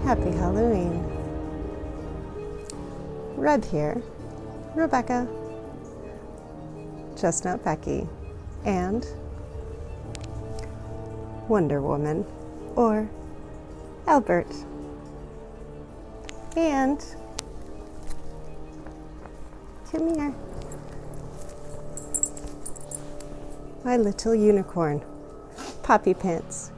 Happy Halloween. Reb here, Rebecca, Chestnut Becky, and Wonder Woman, or Albert. And come here, my little unicorn, Poppy Pants.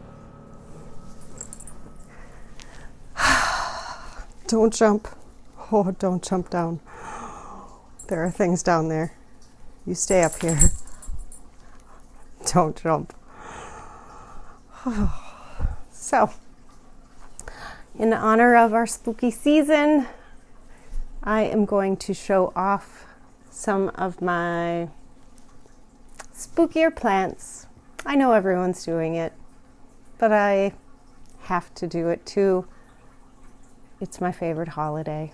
Don't jump. Oh, don't jump down. There are things down there. You stay up here. Don't jump. So, in honor of our spooky season, I am going to show off some of my spookier plants. I know everyone's doing it, but I have to do it too. It's my favorite holiday.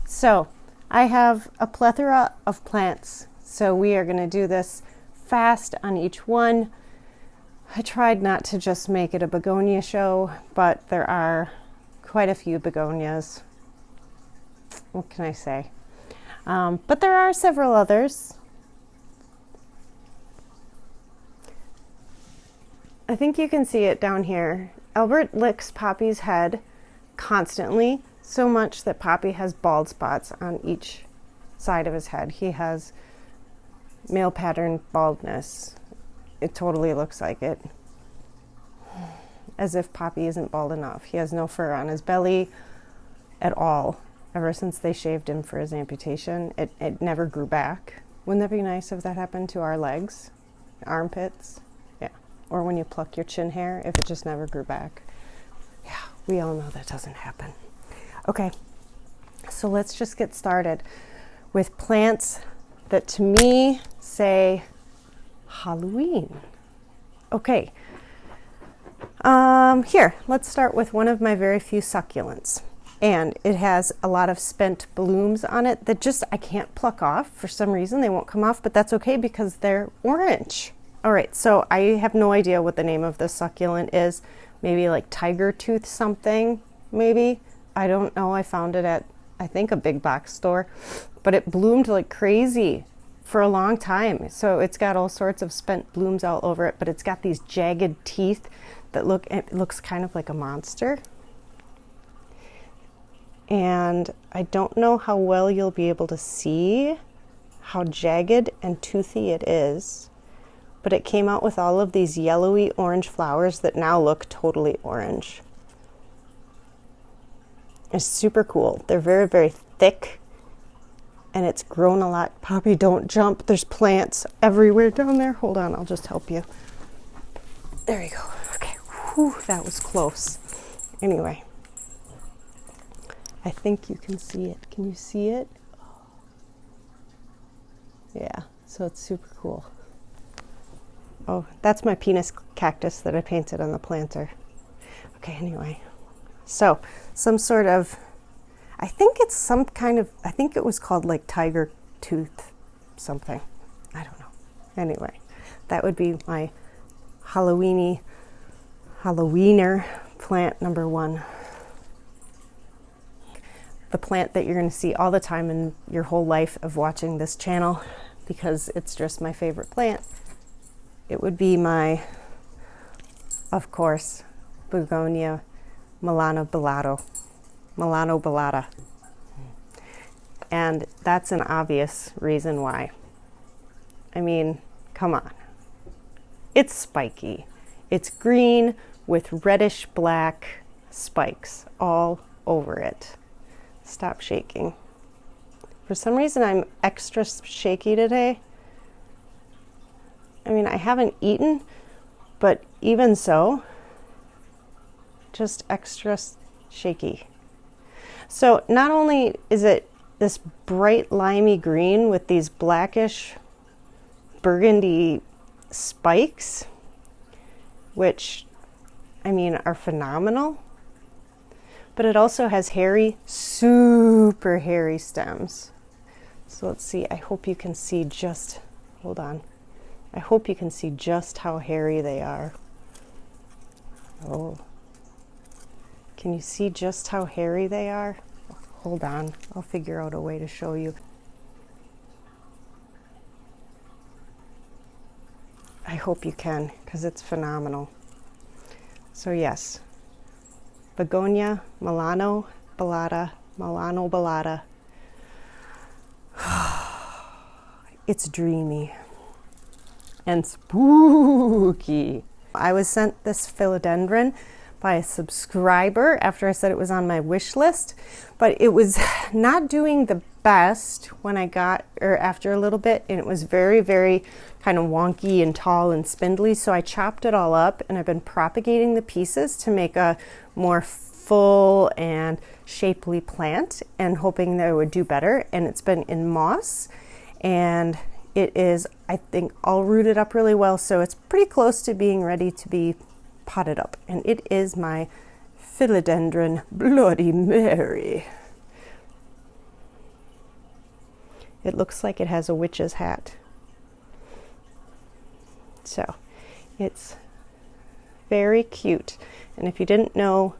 So I have a plethora of plants, so we are going to do this fast on each one. I tried not to just make it a begonia show, but there are quite a few begonias. What can I say? But there are several others. I think you can see it down here. Albert licks Poppy's head constantly, so much that Poppy has bald spots on each side of his head. He has male pattern baldness. It totally looks like it. As if Poppy isn't bald enough. He has no fur on his belly at all. Ever since they shaved him for his amputation, it never grew back. Wouldn't that be nice if that happened to our legs, armpits? Or when you pluck your chin hair, if it just never grew back. Yeah, we all know that doesn't happen. Okay, so let's just get started with plants that to me say Halloween. Okay, here, let's start with one of my very few succulents. And it has a lot of spent blooms on it that just I can't pluck off. For some reason, they won't come off, but that's okay because they're orange. All right, so I have no idea what the name of this succulent is. Maybe like tiger tooth something, maybe. I don't know. I found it at, I think, a big box store. But it bloomed like crazy for a long time. So it's got all sorts of spent blooms all over it, but it's got these jagged teeth that it looks kind of like a monster. And I don't know how well you'll be able to see how jagged and toothy it is. But it came out with all of these yellowy orange flowers that now look totally orange. It's super cool. They're very, very thick, and it's grown a lot. Poppy, don't jump. There's plants everywhere down there. Hold on, I'll just help you. There you go. Okay, whew, that was close. Anyway, I think you can see it. Can you see it? Yeah, so it's super cool. Oh, that's my penis cactus that I painted on the planter. Okay, anyway. So, some sort of, I think it's some kind of, I think it was called like tiger tooth something. I don't know. Anyway, that would be my Halloweener plant number one. The plant that you're going to see all the time in your whole life of watching this channel, because it's just my favorite plant. It would be my, of course, Begonia Milano Bellata. And that's an obvious reason why. I mean, come on. It's spiky. It's green with reddish black spikes all over it. Stop shaking. For some reason, I'm extra shaky today. I mean, I haven't eaten, but even so, just extra shaky. So not only is it this bright limey green with these blackish burgundy spikes, which, I mean, are phenomenal, but it also has hairy, super hairy stems. So let's see, I hope you can see just, hold on. I hope you can see just how hairy they are. Oh, Can you see just how hairy they are? Hold on, I'll figure out a way to show you. I hope you can, because it's phenomenal. So yes, Begonia Milano Ballata. It's dreamy and spooky. I was sent this philodendron by a subscriber after I said it was on my wish list, but it was not doing the best when I got, or after a little bit, and it was very, very kind of wonky and tall and spindly, so I chopped it all up, and I've been propagating the pieces to make a more full and shapely plant and hoping that it would do better. And it's been in moss, and it is, I think, all rooted up really well, so it's pretty close to being ready to be potted up. And it is my Philodendron Bloody Mary. It looks like it has a witch's hat. So it's very cute. And if you didn't know,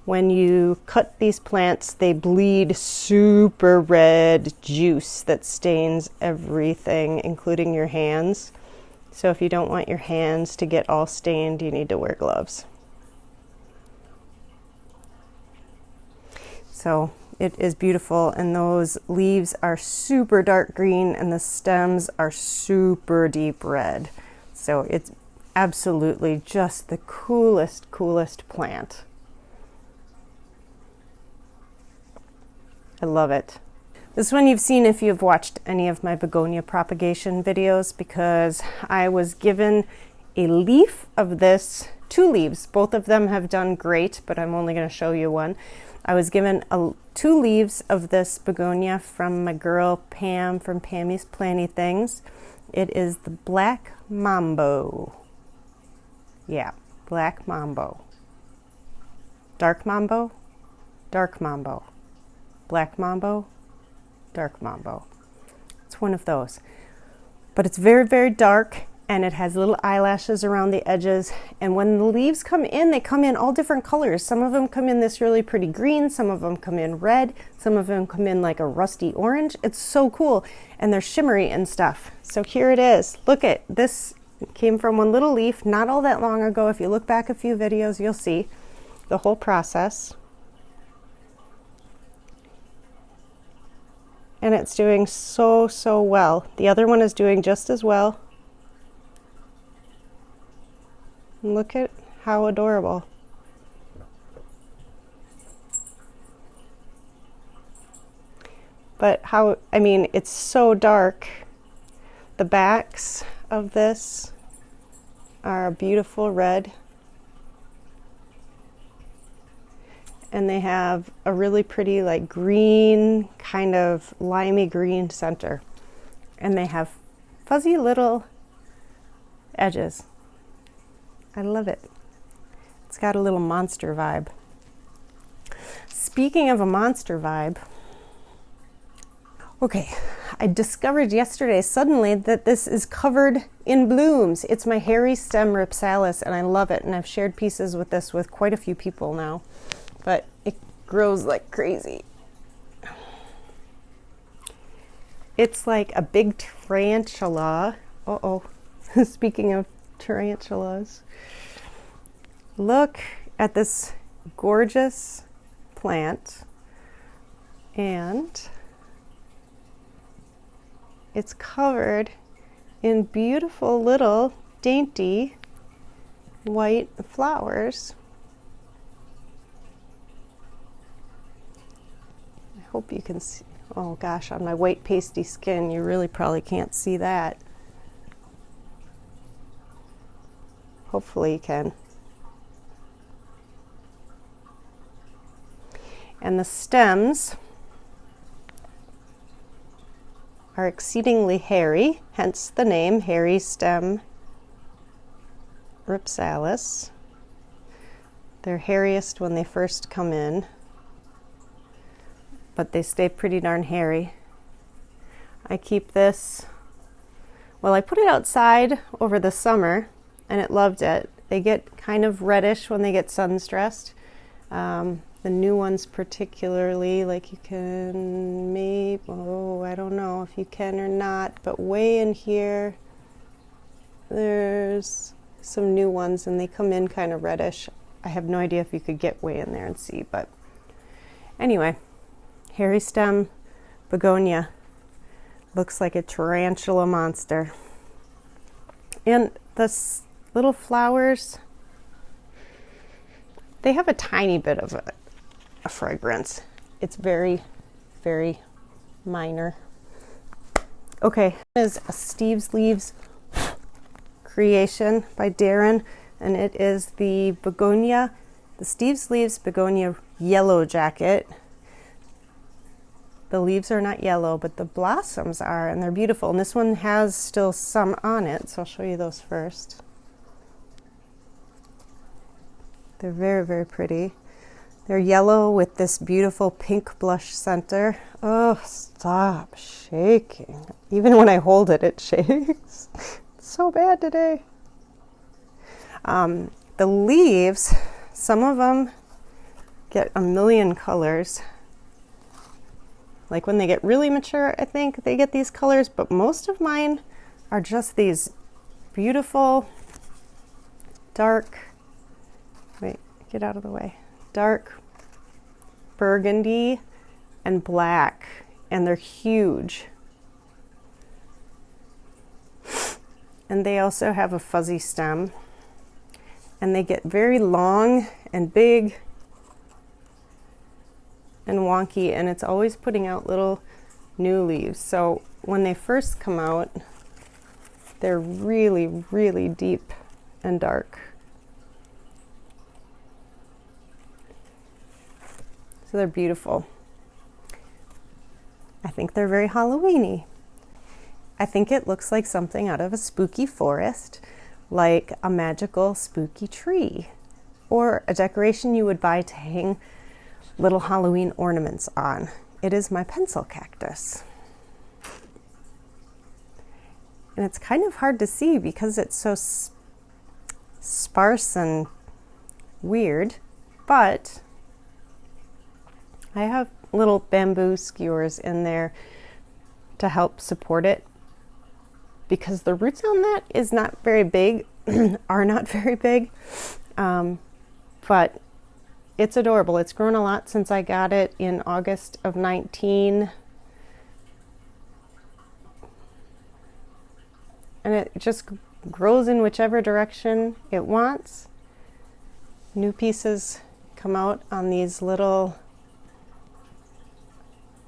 when you cut these plants, they bleed super red juice that stains everything, including your hands. So if you don't want your hands to get all stained, you need to wear gloves. So it is beautiful, and those leaves are super dark green and the stems are super deep red. So it's absolutely just the coolest plant. I love it. This one you've seen if you've watched any of my begonia propagation videos, because I was given a leaf of this, 2 leaves. Both of them have done great, but I'm only going to show you one. I was given 2 leaves of this begonia from my girl Pam from Pammy's Planty Things. It is the Black Mambo. Yeah, Black Mambo. Dark Mambo, Dark Mambo. Black Mambo, Dark Mambo. It's one of those. But it's very, very dark, and it has little eyelashes around the edges. And when the leaves come in, they come in all different colors. Some of them come in this really pretty green, some of them come in red, some of them come in like a rusty orange. It's so cool, and they're shimmery and stuff. So here it is. Look at this. It came from one little leaf not all that long ago. If you look back a few videos, you'll see the whole process. And it's doing so well. The other one is doing just as well. Look at how adorable. But how, I mean, it's so dark. The backs of this are a beautiful red. And they have a really pretty like green, kind of limey green center. And they have fuzzy little edges. I love it. It's got a little monster vibe. Speaking of a monster vibe, okay, I discovered yesterday suddenly that this is covered in blooms. It's my hairy stem Rhipsalis, and I love it. And I've shared pieces with this with quite a few people now. But it grows like crazy. It's like a big tarantula. Uh-oh. Speaking of tarantulas, look at this gorgeous plant, and it's covered in beautiful little dainty white flowers. Hope you can see. Oh gosh, on my white pasty skin, you really probably can't see that. Hopefully you can. And the stems are exceedingly hairy, hence the name hairy stem Rhipsalis. They're hairiest when they first come in, but they stay pretty darn hairy. I keep this, well, I put it outside over the summer and it loved it. They get kind of reddish when they get sun stressed. The new ones particularly, like you can maybe, oh, I don't know if you can or not, but way in here, there's some new ones and they come in kind of reddish. I have no idea if you could get way in there and see, but anyway, hairy stem begonia. Looks like a tarantula monster. And the little flowers, they have a tiny bit of a fragrance. It's very, very minor. Okay, this is a Steve's Leaves creation by Darren, and it is the Steve's Leaves Begonia Yellow Jacket. The leaves are not yellow, but the blossoms are, and they're beautiful. And this one has still some on it, so I'll show you those first. They're very, very pretty. They're yellow with this beautiful pink blush center. Oh, stop shaking. Even when I hold it, it shakes. It's so bad today. The leaves, some of them get a million colors. Like when they get really mature, I think they get these colors, but most of mine are just these beautiful, dark, wait, get out of the way, dark burgundy and black, and they're huge. And they also have a fuzzy stem, and they get very long and big and wonky, and it's always putting out little new leaves. So when they first come out, they're really, really deep and dark. So they're beautiful. I think they're very Halloweeny. I think it looks like something out of a spooky forest, like a magical spooky tree, or a decoration you would buy to hang little Halloween ornaments on. It is my pencil cactus. And it's kind of hard to see because it's so sparse and weird, but I have little bamboo skewers in there to help support it, because the roots on that is not very big, are not very big, but it's adorable. It's grown a lot since I got it in August of 19. And it just grows in whichever direction it wants. New pieces come out on these little,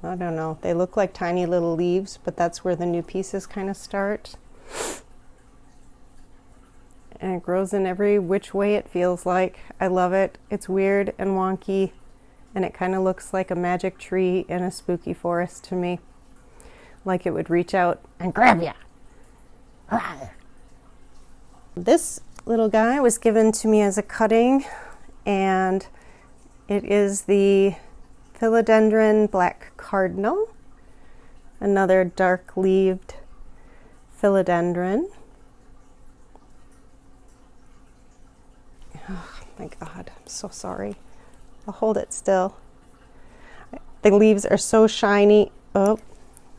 I don't know, they look like tiny little leaves, but that's where the new pieces kind of start. And it grows in every which way it feels like. I love it. It's weird and wonky, and it kind of looks like a magic tree in a spooky forest to me. Like it would reach out and grab you. This little guy was given to me as a cutting, and it is the Philodendron Black Cardinal, another dark-leaved philodendron. Oh my God, I'm so sorry. I'll hold it still. The leaves are so shiny. Oh,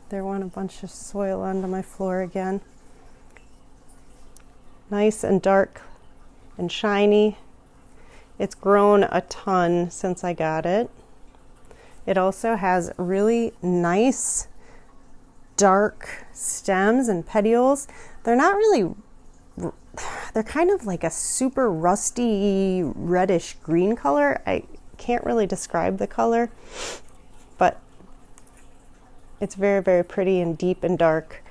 there went a bunch of soil onto my floor again. Nice and dark and shiny. It's grown a ton since I got it. It also has really nice dark stems and petioles. They're not really, they're kind of like a super rusty reddish green color. I can't really describe the color, but it's very, very pretty and deep and dark.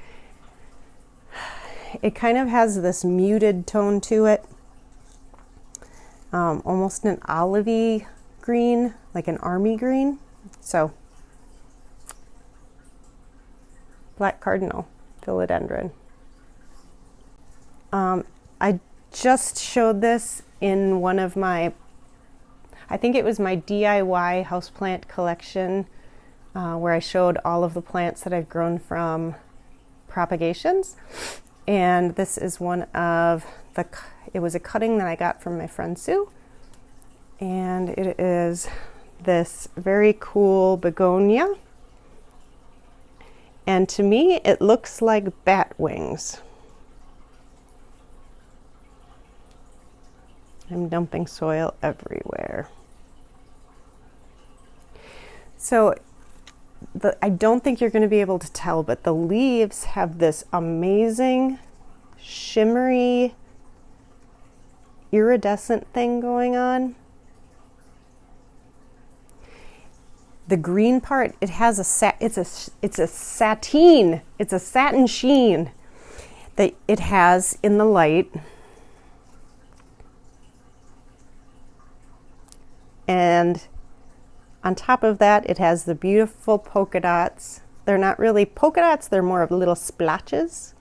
It kind of has this muted tone to it, almost an olivey green, like an army green. So, Black Cardinal Philodendron. I just showed this in one of my, I think it was my DIY houseplant collection, where I showed all of the plants that I've grown from propagations. And this is one of the, it was a cutting that I got from my friend Sue. And it is this very cool begonia. And to me, it looks like bat wings. I'm dumping soil everywhere. So I don't think you're going to be able to tell, but the leaves have this amazing shimmery iridescent thing going on. The green part, it has it's a satin sheen that it has in the light. And on top of that, it has the beautiful polka dots. They're not really polka dots, they're more of little splotches.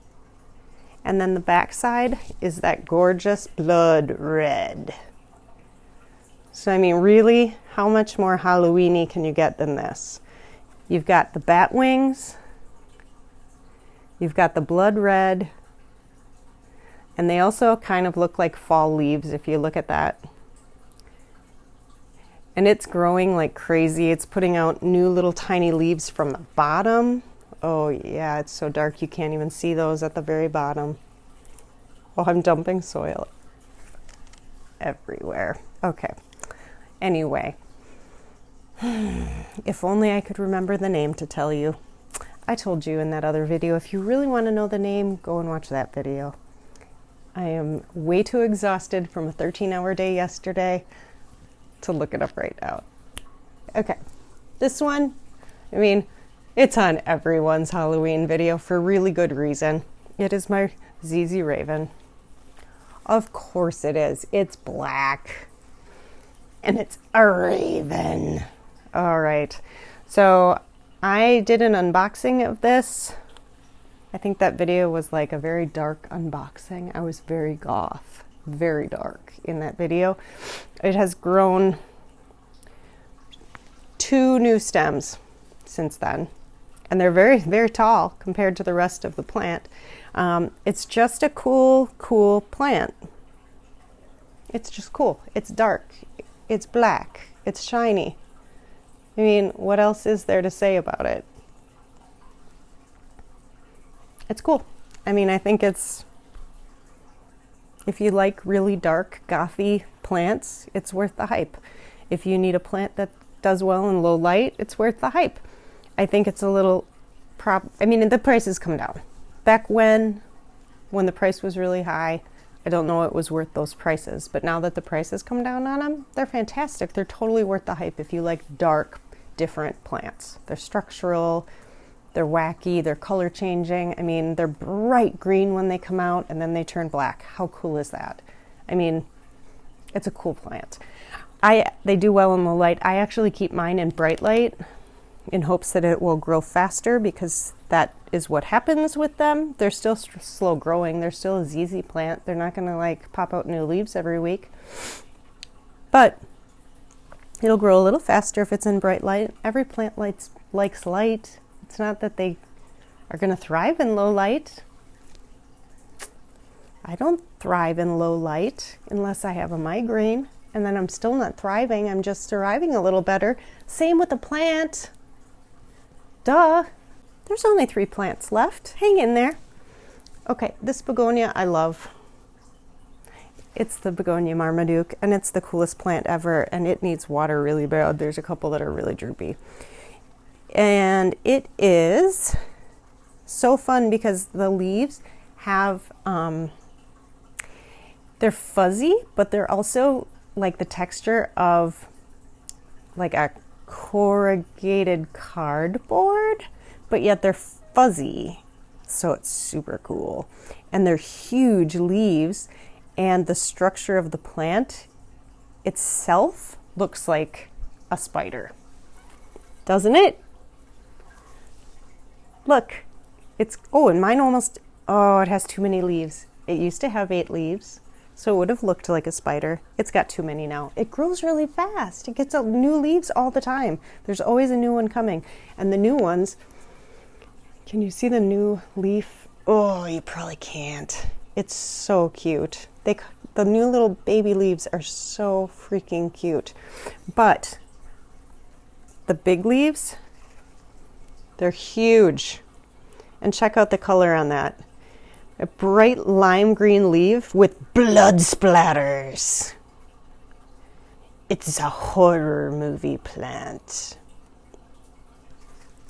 And then the back side is that gorgeous blood red. So I mean, really, how much more Halloweeny can you get than this? You've got the bat wings, you've got the blood red, and they also kind of look like fall leaves if you look at that. And it's growing like crazy. It's putting out new little tiny leaves from the bottom. Oh yeah, it's so dark you can't even see those at the very bottom. Oh, I'm dumping soil everywhere. Okay. Anyway, if only I could remember the name to tell you. I told you in that other video, if you really want to know the name, go and watch that video. I am way too exhausted from a 13-hour day yesterday to look it up right now. Okay, this one, I mean, it's on everyone's Halloween video for really good reason. It is my ZZ Raven. Of course it is. It's black. And it's a raven. All right. So I did an unboxing of this. I think that video was like a very dark unboxing. I was very goth, very dark in that video. It has grown 2 new stems since then. And they're very, very tall compared to the rest of the plant. It's just a cool plant. It's just cool. It's dark. It's black. It's shiny. I mean, what else is there to say about it? It's cool. I mean, I think it's, if you like really dark, gothy plants, it's worth the hype. If you need a plant that does well in low light, it's worth the hype. I think it's a little I mean, the prices come down. Back when the price was really high, I don't know it was worth those prices, but now that the prices come down on them, they're fantastic. They're totally worth the hype if you like dark, different plants. They're structural, they're wacky, they're color changing. I mean, they're bright green when they come out and then they turn black. How cool is that? I mean, it's a cool plant. They do well in low light. I actually keep mine in bright light in hopes that it will grow faster, because that is what happens with them. They're still slow growing. They're still a ZZ plant. They're not going to like pop out new leaves every week. But it'll grow a little faster if it's in bright light. Every plant likes light. It's not that they are going to thrive in low light. I don't thrive in low light unless I have a migraine, and then I'm still not thriving. I'm just surviving a little better. Same with the plant. Duh. There's only 3 plants left. Hang in there. Okay, this begonia I love. It's the Begonia Marmaduke, and it's the coolest plant ever, and it needs water really bad. There's a couple that are really droopy. And it is so fun because the leaves have, they're fuzzy, but they're also like the texture of like a corrugated cardboard, but yet they're fuzzy. So it's super cool. And they're huge leaves, and the structure of the plant itself looks like a spider. Doesn't it? Look, it's, oh, and mine almost, oh, it has too many leaves. It used to have 8 leaves, so it would have looked like a spider. It's got too many now. It grows really fast. It gets new leaves all the time. There's always a new one coming. And the new ones, can you see the new leaf? Oh, you probably can't. It's so cute. The new little baby leaves are so freaking cute. But the big leaves, they're huge. And check out the color on that. A bright lime green leaf with blood splatters. It's a horror movie plant.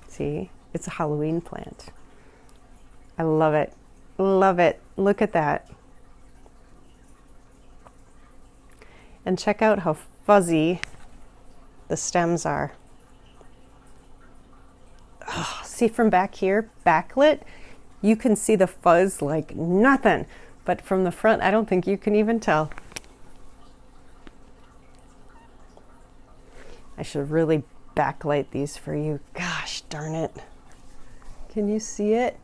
See, it's a Halloween plant. I love it. Love it. Look at that. And check out how fuzzy the stems are. Oh, see from back here, backlit, you can see the fuzz like nothing. But from the front, I don't think you can even tell. I should really backlight these for you. Gosh darn it. Can you see it?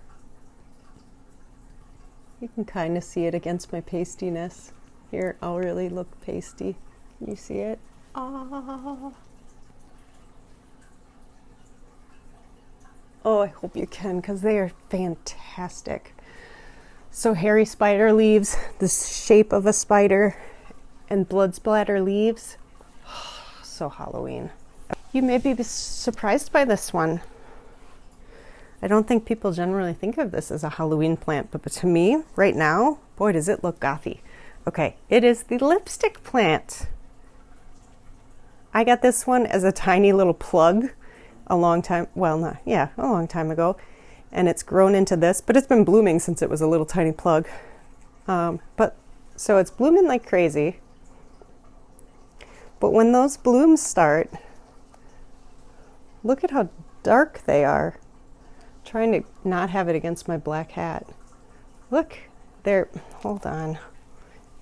You can kind of see it against my pastiness. Here, I'll really look pasty. Can you see it? Ah. Oh, I hope you can, because they are fantastic. So hairy spider leaves, the shape of a spider, and blood splatter leaves. So Halloween. You may be surprised by this one. I don't think people generally think of this as a Halloween plant, but to me, right now, boy, does it look gothy. Okay, it is the lipstick plant. I got this one as a tiny little plug a long time ago, and it's grown into this, but it's been blooming since it was a little tiny plug. So it's blooming like crazy. But when those blooms start, look at how dark they are. I'm trying to not have it against my black hat. Look, hold on.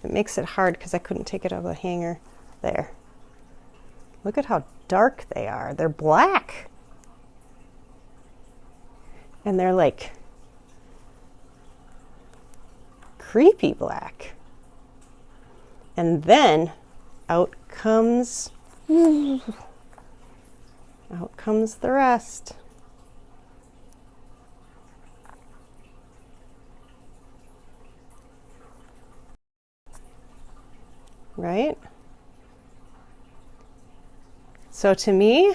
It makes it hard because I couldn't take it out of the hanger. There. Look at how dark they are. They're black. And they're like creepy black. And then out comes the rest. Right? So to me,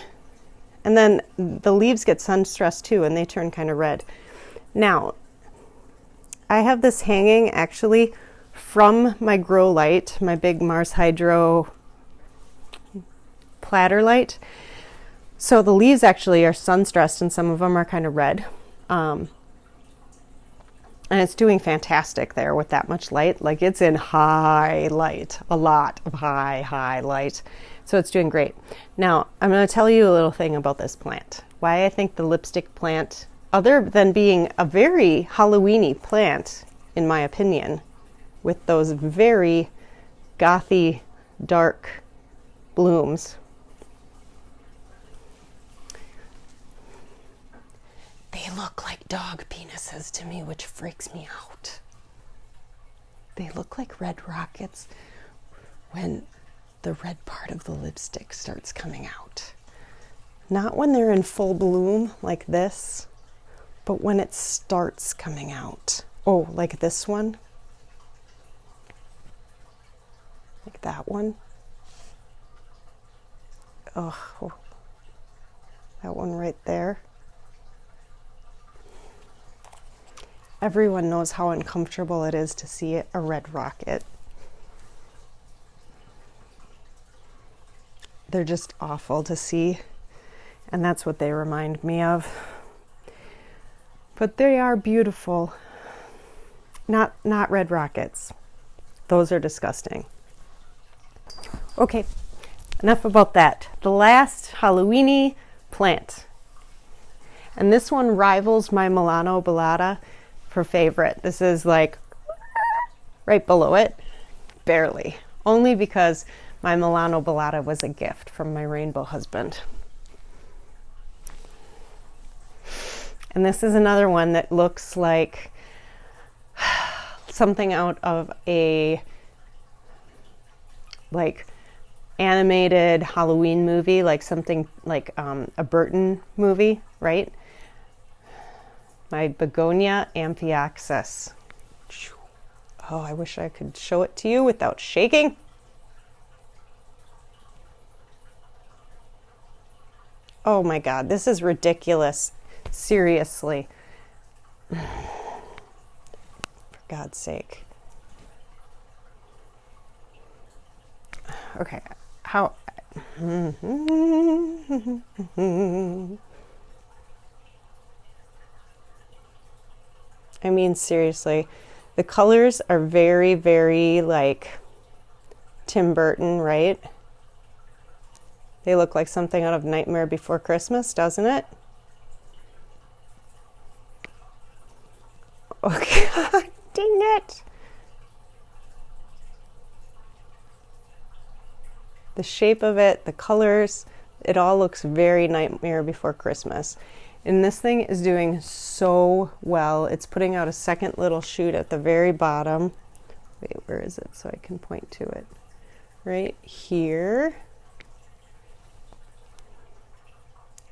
and then the leaves get sun stressed too, and they turn kind of red. Now, I have this hanging actually from my grow light, my big Mars Hydro platter light. So the leaves actually are sun stressed, and some of them are kind of red. And it's doing fantastic there with that much light. Like, it's in high light, a lot of high light. So it's doing great. Now, I'm going to tell you a little thing about this plant. Why I think the lipstick plant, other than being a very Halloweeny plant, in my opinion, with those very gothy, dark blooms, they look like dog penises to me, which freaks me out. They look like red rockets when the red part of the lipstick starts coming out. Not when they're in full bloom like this, but when it starts coming out. Oh, like this one. Like that one. Oh, that one right there. Everyone knows how uncomfortable it is to see a red rocket. They're just awful to see, and that's what they remind me of. But they are beautiful. Not red rockets. Those are disgusting. Okay, enough about that. The last Halloweeny plant. And this one rivals my Milano Ballata for favorite. This is like right below it, barely. Only because my Milano Ballata was a gift from my rainbow husband. And this is another one that looks like something out of a like animated Halloween movie, like something like a Burton movie, right? My Begonia Amphi. Oh, I wish I could show it to you without shaking. Oh my God, this is ridiculous. Seriously. For God's sake. Okay, how? I mean, seriously, the colors are very, very like Tim Burton, right? They look like something out of Nightmare Before Christmas, doesn't it? Oh, God, dang it. The shape of it, the colors, it all looks very Nightmare Before Christmas. And this thing is doing so well. It's putting out a second little shoot at the very bottom. Wait, where is it so I can point to it? Right here.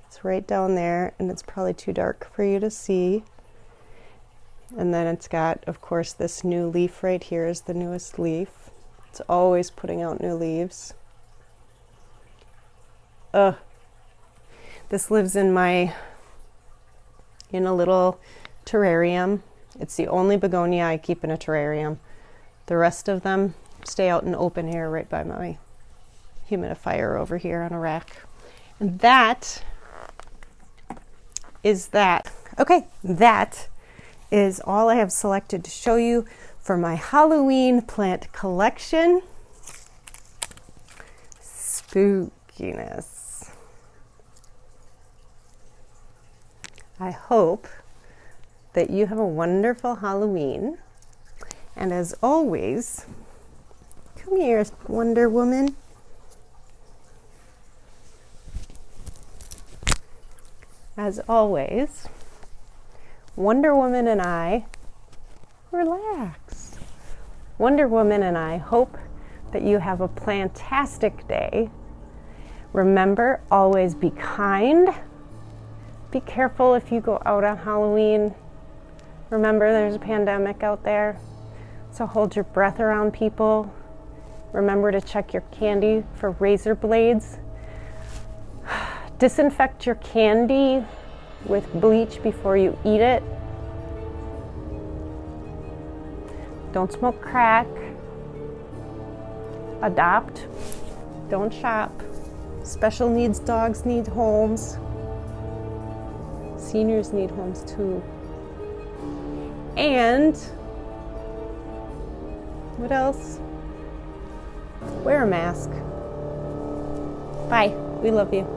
It's right down there, and it's probably too dark for you to see. And then it's got, of course, this new leaf right here is the newest leaf. It's always putting out new leaves. This lives in a little terrarium. It's the only begonia I keep in a terrarium. The rest of them stay out in open air right by my humidifier over here on a rack. And that is that. Okay, that is all I have selected to show you for my Halloween plant collection. Spookiness. I hope that you have a wonderful Halloween. And as always, come here, Wonder Woman. As always, Wonder Woman and I relax. Wonder Woman and I hope that you have a plantastic day. Remember, always be kind. Be careful if you go out on Halloween. Remember, there's a pandemic out there, so hold your breath around people. Remember to check your candy for razor blades. Disinfect your candy with bleach before you eat it. Don't smoke crack. Adopt. Don't shop. Special needs dogs need homes. Seniors need homes too. And what else? Wear a mask. Bye. We love you.